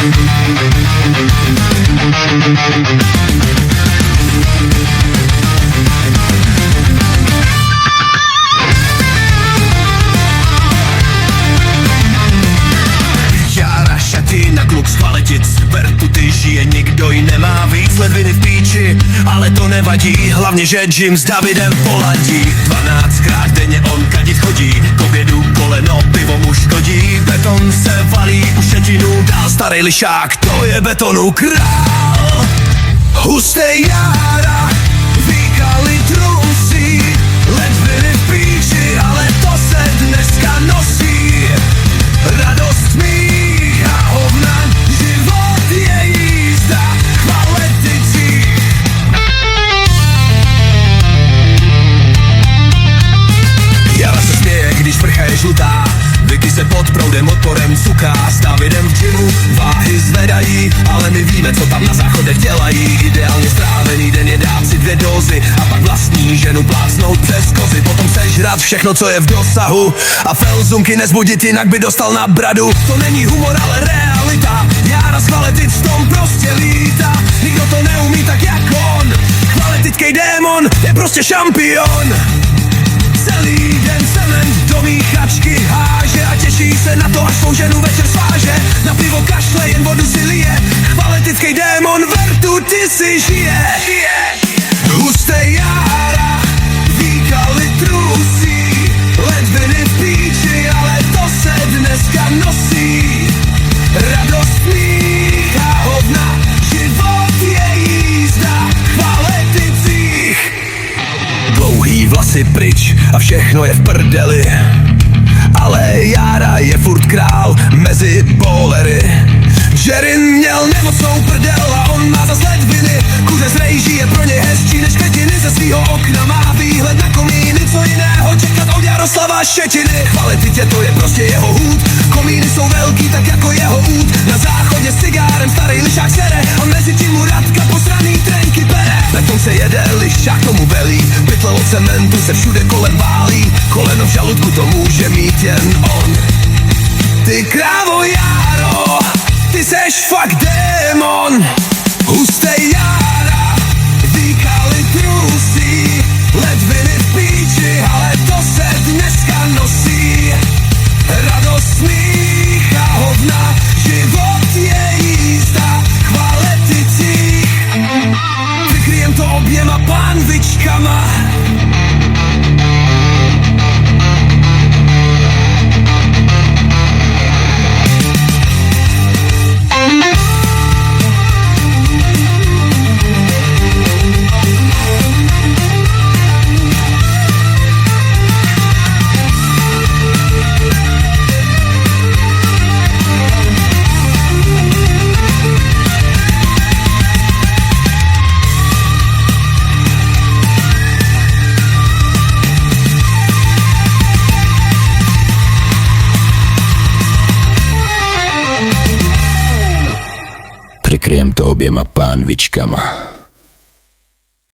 Jára Šatina, kluk z Chvaletic, Vertu ty žije, nikdo ji nemá víc, ledviny v píči, ale to nevadí, hlavně, že Jim s Davidem poladí. 12krát denně on kadit chodí, k obědu koleno, pivo mu škodí, beton se valí, už šetinu dál, starý lišák, to je betonu král. Hustej Jára, výkaly trusí, ledviny v píči, ale to se dneska nosí. Radost mých a hovna, život je jízda, Chvaleticích. Jara se směje, když vrcha je žlutá, Vicky se pod proudem odporem cuká, s Davidem v gymu váhy zvedají, ale my víme, co tam na záchodech dělají. Ideálně strávený den je dát si 2 dózy a pak vlastní ženu plácnout přes kozy, potom sežrat všechno, co je v dosahu a Felzunky nezbudit, jinak by dostal na bradu. To není humor, ale realita, Jára z Chvaletic v tom prostě lítá, nikdo to neumí tak jak on, chvaletický démon je prostě šampion. Celý den cement do míchačky háže a těší se na to, až svou ženu večer sváže. Na pivo kašle, jen vodu si lije, chvaletický démon, Vertu ty si žije. Hustej Jára, výkaly trusí, ledviny v píči, ale to se dneska nosí. Radost mých a hovna, život je jízda, Chvaleticích. Dlouhý vlasy pryč a všechno je v prdeli, ale Jára je furt král mezi bowlery. Žerin měl nemocnou prdel a on má zas ledviny, kuře z rejží je pro něj hezčí než květiny, ze svýho okna má výhled na komíny, co jiného čekat od Jaroslava Šetiny. Chvaletitě to je prostě jeho hůd, komíny jsou velký tak jako jeho út, na záchodě s cigárem starý lišák sere a mezi tím mu Radka posraný trenky bere. Beton se jede, lišák tomu velí, pytle od cementu se všude kolem válí, koleno v žaludku to může mít jen on. Ty krávo Járo, ty seš fakt démon. Hustej Jára, výkaly trusí, ledviny v píči, ale to se dneska nosí. Radost mých a hovna, život je jízda, Chvaleticích. Vykryjem to oběma pánvičkama. Prikryjem to oběma pánvičkama.